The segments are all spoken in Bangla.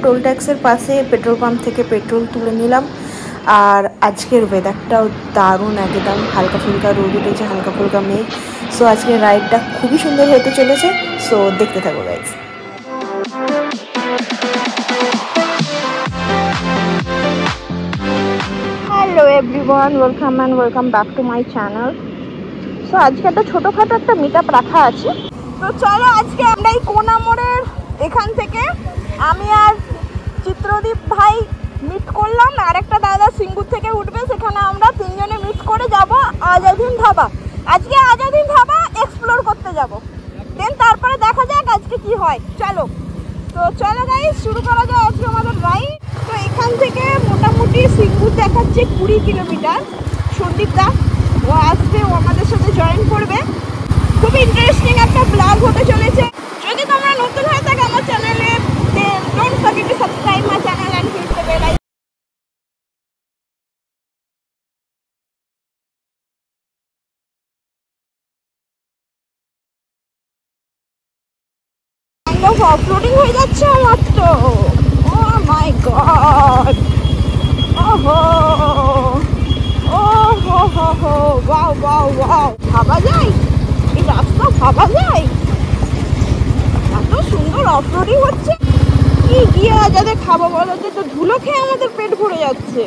টোল ট্যাক্সের পাশে পেট্রোল পাম্প থেকে পেট্রোল তুলে নিলাম। আর আজকের ওয়েদারটাও দারুণ, একদম হালকা ফুলকা রোদ উঠেছে, হালকা ফুলকা মেঘ। সো আজকের রাইডটা খুবই সুন্দর হতে চলেছে। সো দেখতে থাকো guys. Hello everyone, welcome back to my channel. So আজকে একটা ছোটোখাটো একটা মিট আপ রাখা আছে। তো চলো আজকে আমরা এই কোনা মোড়ের এখান থেকে আমি আর চিত্রদীপ ভাই মিট করলাম, আর একটা দাদা সিঙ্গুর থেকে উঠবে, সেখানে আমরা তিনজনে মিট করে যাব আজাদিন ধাবা। আজকে আজাদিন ধাবা এক্সপ্লোর করতে যাব, দেন তারপরে দেখা যাক আজকে কি হয়। চলো গাইস, শুরু করা যায় আজকে আমাদের রাইড। তো এখান থেকে মোটামুটি সিঙ্গুর দেখাচ্ছে 20 কিলোমিটার। সন্দীপ দা ও আসবে, ও আমাদের সাথে জয়েন করবে। খুব ইন্টারেস্টিং একটা ব্লগ হতে চলেছে। যদি তোমরা নতুন হয়ে থাকো আমার চ্যানেলে, then don't forget to subscribe my channel and hit the bell icon. Offloading হয়ে যাচ্ছে আমার তো। ও মাই গড, ওহো ওহো হো হো, ওয়াও ওয়াও ওয়াও, ভাবা যায় এই রাস্তা, ভাবা যায় এত সুন্দর অফরোডিং হচ্ছে। কি গিয়ে আজাদে খাবো বলো তো, ধুলো খেয়ে আমাদের পেট ভরে যাচ্ছে।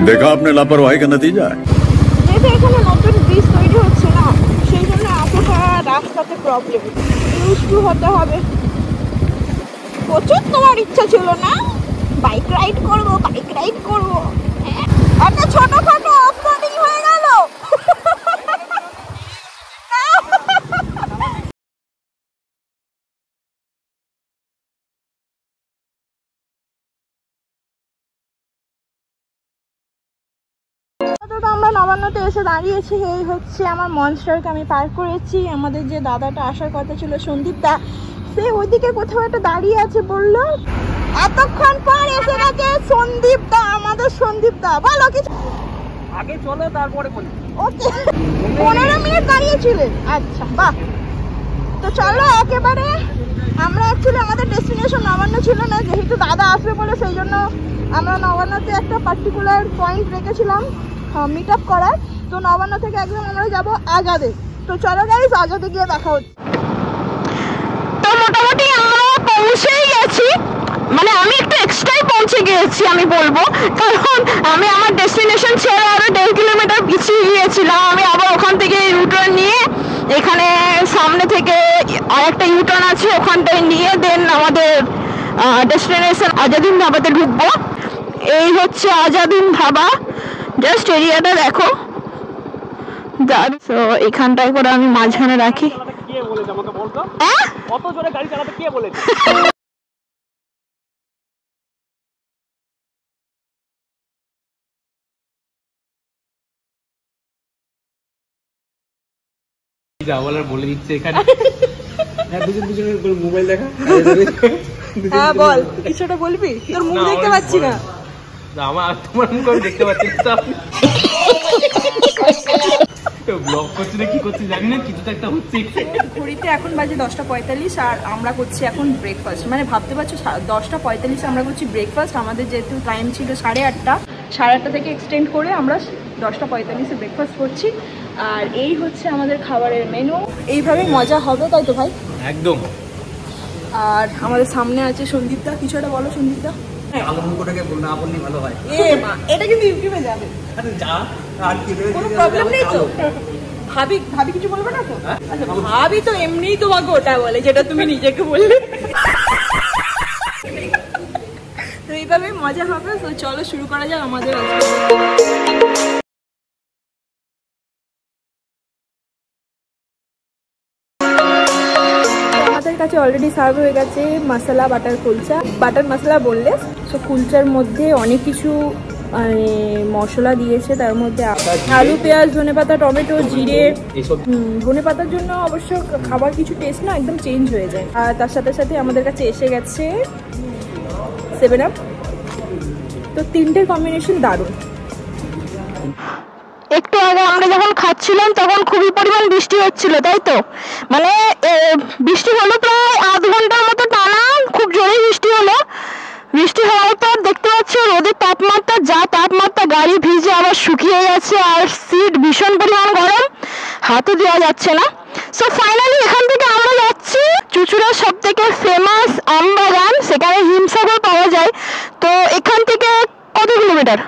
দেখা আপনি লাপরওয়াহি কা নতিজা। যেহেতু এখানে নতুন ব্রিজ তৈরি হচ্ছে না, সেই জন্য এতটা রাস্তাতে প্রবলেম, ইউজ টু হতে হবে। প্রচুর তোমার ইচ্ছা ছিল না বাইক রাইড করবো, একটা ছোটখাটো অফরোডিং হয়ে গেল। আমরা নবান্নতে এসে দাঁড়িয়েছি। এই হচ্ছে আমার মনস্টারকে আমি পার করেছি। আমাদের যে দাদাটা আসার কথা ছিল সন্দীপ দা, সে ওইদিকে কোথাও একটা দাঁড়িয়ে আছে বললো। এতক্ষণ পর এসে গেছে সন্দীপ দা, আমাদের সন্দীপ দা। বলো কিছু আগে চলো তারপরে বলি। ওকে, 15 মিনিট দাঁড়িয়েছিলেন? আচ্ছা বাহ। তো চলো একেবারে, আমরা অ্যাকচুয়ালি আমাদের ডেস্টিনেশন নবান্ন ছিল না, যেহেতু দাদা আসবে বলে সেই জন্য আমরা নবান্নতে একটা পার্টিকুলার পয়েন্ট রেখেছিলাম মিট আপ করার। তো নবান্ন থেকে একদম আমরা যাবো আজাদে। তো চলো গাইস, আজাদে গিয়ে দেখা হচ্ছে। তো মোটামুটি আমরা পৌঁছেই গেছি, মানে আমি একটু এক্সট্রাই পৌঁছে গিয়েছি আমি বলবো, কারণ আমি আমার ডেস্টিনেশন ছেড়ে আরো 1.5 কিলোমিটার পিছিয়ে গিয়েছিলাম। আমি আবার ওখান থেকে ইউটার্ন নিয়ে এখানে সামনে থেকে আরেকটা ইউটার্ন আছে, ওখানটায় নিয়ে দেন আমাদের ডেস্টিনেশন আজাদিন ধাবাতে ঢুকবো। এই হচ্ছে আজাদিন ধাবা, জাস্ট এরিয়াটা দেখো। তো এখানটায় করে আমি মাঝখানে রাখি। কে বলেছে আমাকে বলতো? কত জোরে গাড়ি চালাতে কে বলেছে? যা বলার বলে দিচ্ছে এখানে। দুজনের মোবাইল দেখা। হ্যাঁ বল, কিছুটা বলবি? তোর মুখ দেখতে পাচ্ছি না। আমার তোমার মুখ আমি দেখতে পাচ্ছি না। ব্লগ করছি না কি করছি জানি না, কিছু তো একটা হচ্ছে। ঘড়িতে এখন বাজে 10:45 আর আমরা করছি এখন ব্রেকফাস্ট। মানে ভাবতে পারছো 10:45 আমরা করছি ব্রেকফাস্ট। আমাদের যেহেতু টাইম ছিল 8:30 থেকে এক্সটেন্ড করে আমরা 10:45 ব্রেকফাস্ট করছি। আর এই হচ্ছে আমাদের খাবারের মেনু। এইভাবে মজা হবে, তাই তো ভাই? একদম। আর আমাদের সামনে আছে সন্দীপদা। কিছু একটা বলো সন্দীপদা। ভালো হয়। এটা কিন্তু ইউটিউবে যাবে, কোনো প্রবলেম নেই তো? ভাবি কিছু বলবে না তো? আচ্ছা, ভাবি তো এমনিই তোমাকে ওটা বলে যেটা তুমি নিজেকে বললে। তো এইভাবে মজা হবে। তো চলো শুরু করা যাক আমাদের। আমাদের কাছে অলরেডি সার্ভ হয়ে গেছে মশলা বাটার কুলচা, বাটার মশলা বললে। তো কুলচার মধ্যে অনেক কিছু মশলা দিয়েছে, তার মধ্যে আলু, পেঁয়াজ, ধনেপাতা, টমেটো, জিরে। ধনেপাতার জন্য অবশ্য খাবার কিছু টেস্ট না একদম চেঞ্জ হয়ে যায়। আর তার সাথে সাথে আমাদের কাছে এসে গেছে 7 আপ। তো তিনটের কম্বিনেশন দারুণ। একটু আগে আমরা যখন খাচ্ছিলাম তখন খুবই পরিমাণ বৃষ্টি হচ্ছিল, তাই তো? মানে বৃষ্টি হলো প্রায় আধ ঘন্টার মতো টানা, খুব জোরে বৃষ্টি হলো। বৃষ্টি হওয়ার পর দেখতে পাচ্ছ রোদের তাপমাত্রা, যা তাপমাত্রা, গাড়ি ভিজে আবার শুকিয়ে গেছে, আর সিট ভীষণ পরিমাণ গরম, হাতে দেওয়া যাচ্ছে না। সো ফাইনালি এখান থেকে আমরা যাচ্ছি চুঁচুড়ার সব থেকে ফেমাস আমবাগান, সেখানে হিমসাগর পাওয়া যায়। তো এখান থেকে কত কিলোমিটার?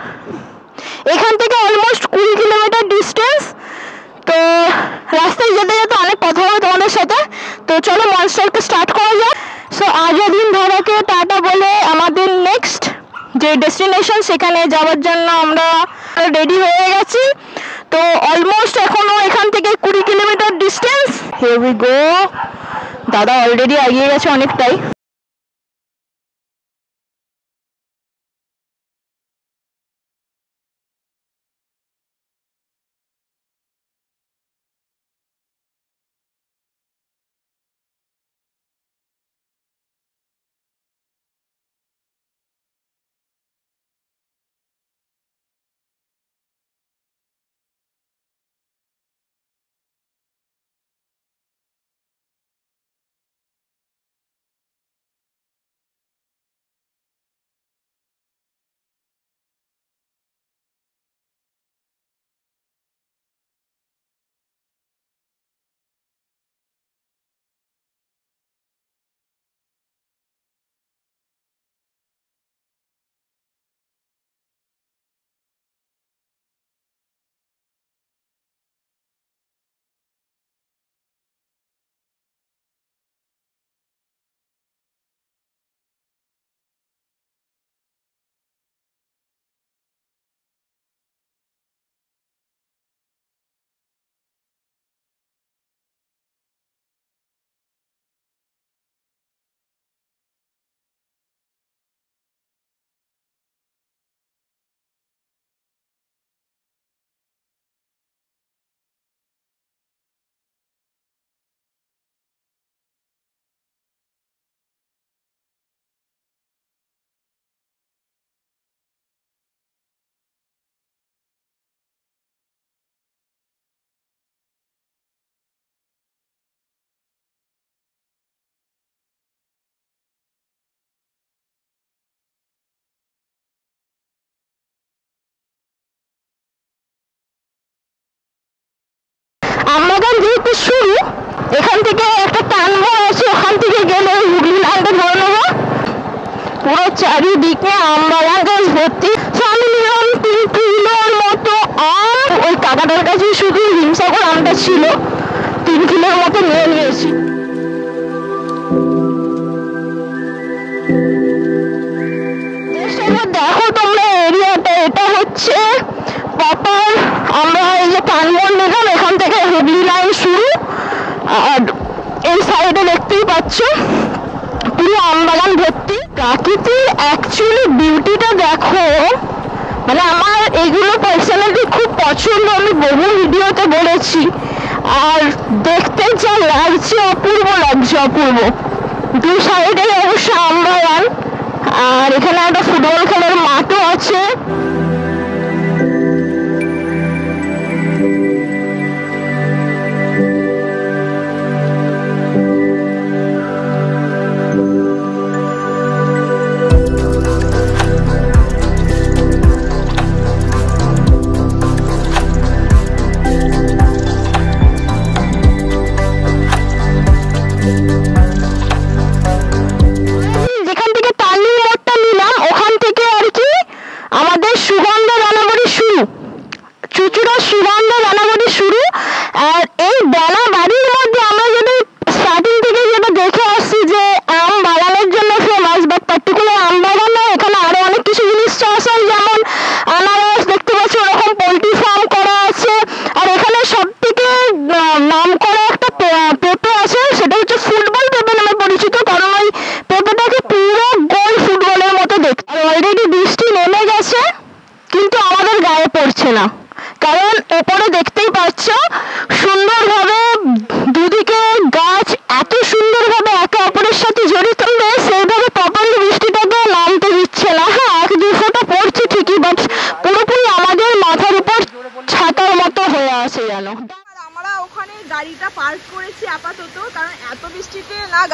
এখান থেকে অলমোস্ট 20 কিলোমিটার ডিস্টেন্স। তো রাস্তায় যেতে যেতে অনেক কথা হবে তোমাদের সাথে। তো চলো মনস্টারকে স্টার্ট করা যায়। সো আজাদিন ধারাকে টাটা বলে আমাদের নেক্সট যে ডেস্টিনেশন সেখানে যাওয়ার জন্য আমরা রেডি হয়ে গেছি। তো অলমোস্ট এখনো এখান থেকে 20 kilometre distance. Here we go. দাদা অলরেডি এগিয়ে গেছে অনেকটাই। আমবাগান যেহেতু শুরু, এখান থেকে একটা টানবো আছে, ওখান থেকে গেলে হুগলি লাইনটা ধরে নেবো। পুরো চারিদিকে আমবাগান গাছ ভর্তি। আমি নিলাম 3 কিলোর মতো আম। ওই কাকাটার কাছে শুধু হিমসাগর আমটা ছিল, 3 কিলোর মতো নিয়ে নিয়েছি। দেখো তোমরা এরিয়াটা, এটা হচ্ছে প্রপার আমরা এই যে কানমোড় নিলাম, এখান থেকে হুগলি লাইন শুরু। আর এই সাইডে দেখতেই পাচ্ছ পুরো আমবাগান ভর্তি। প্রাকৃতির অ্যাকচুয়ালি বিউটিটা দেখো, মানে আমার এগুলো পার্সোনালি খুব পছন্দ, আমি বহু ভিডিওতে বলেছি। আর দেখতে যা লাগছে অপূর্ব লাগছে, অপূর্ব। দুই সাইডে অবশ্য আমবাগান, আর এখানে একটা ফুটবল খেলার মাঠও আছে।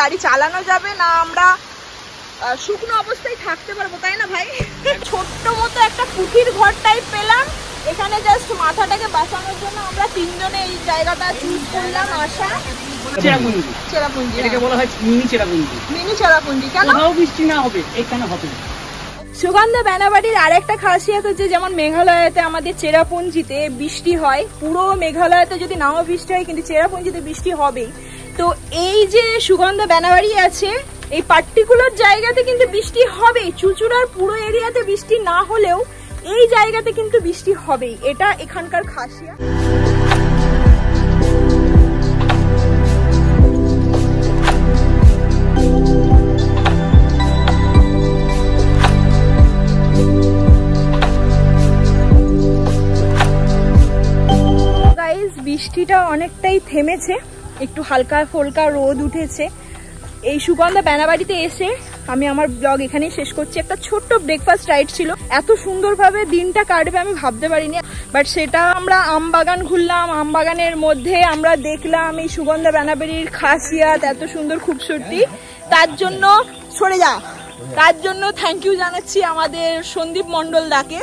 গাড়ি চালানো যাবে না, আমরা শুকনো অবস্থায় থাকতে পারবো, তাই না ভাই? ছোট্ট মতো একটা কুঠির ঘর টাইপ পেলাম এখানে, জাস্ট মাথাটাকে বাঁচানোর জন্য আমরা তিনজনে এই জায়গাটা চুজ করলাম। আসা চেরাপুঞ্জি, চেরাপুঞ্জি, এটাকে বলা হয় মিনি চেরাপুঞ্জি। মিনি চেরাপুঞ্জি কেন? কোথাও বৃষ্টি না হবে, এখানে হবে। সুগন্ধা বেনাবাড়ির আরেকটা খাসিয়ত হচ্ছে, যেমন মেঘালয়তে আমাদের চেরাপুঞ্জিতে বৃষ্টি হয়, পুরো মেঘালয়তে যদি নাও বৃষ্টি হয় কিন্তু চেরাপুঞ্জিতে বৃষ্টি হবেই। তো এই যে সুগন্ধা বেনাবাড়ি আছে এই পার্টিকুলার জায়গাতে কিন্তু বৃষ্টি হবেই। চুচুড়ার পুরো এরিয়াতে বৃষ্টি না হলেও এই জায়গাতে কিন্তু বৃষ্টি হবেই, এটা এখানকার খাসিয়ত। বৃষ্টিটা অনেকটাই থেমেছে, একটু হালকা ফুলকা রোদ উঠেছে। এই সুগন্ধা বেনাবাড়িতে এসে আমি আমার ব্লগ এখানেই শেষ করছি। একটা ছোট্ট ব্রেকফাস্ট রাইড ছিল, এত সুন্দরভাবে দিনটা কাটবে আমি ভাবতে পারিনি, বাট সেটা আমরা আমবাগান ঘুরলাম, আমবাগানের মধ্যে আমরা দেখলাম এই সুগন্ধা বেনাবাড়ির খাসিয়াত, এত সুন্দর খুবসুরতি। তার জন্য সরে যা, তার জন্য থ্যাংক ইউ জানাচ্ছি আমাদের সন্দীপ মন্ডল দাকে,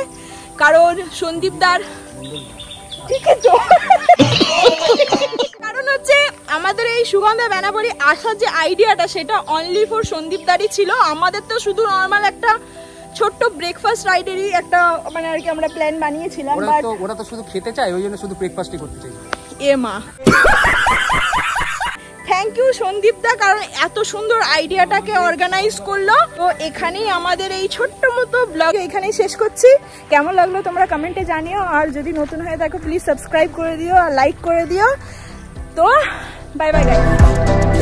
কারণ সন্দীপ দার ঠিক আছে কারণ হচ্ছে আমাদের এই সুগন্ধা বেনাবাড়ি আসার যে আইডিয়াটা সেটা অনলি ফর সন্দীপ দারই ছিল। আমাদের তো শুধু নর্মাল একটা ছোট্ট ব্রেকফাস্ট রাইডেরই একটা মানে আর কি আমরা প্ল্যান বানিয়েছিলাম, বাট ওরা তো শুধু খেতে চায়, ওই জন্য শুধু ব্রেকফাস্টই করতে চাই। এ মা থ্যাংক ইউ সন্দীপ দা, কারণ এত সুন্দর আইডিয়াটাকে অর্গানাইজ করলো। তো এখানেই আমাদের এই ছোট্ট মতো ব্লগ এখানেই শেষ করছি। কেমন লাগলো তোমরা কমেন্টে জানিও, আর যদি নতুন হয়ে থাকো প্লিজ সাবস্ক্রাইব করে দিও আর লাইক করে দিও। তো বাই বাই গাইস।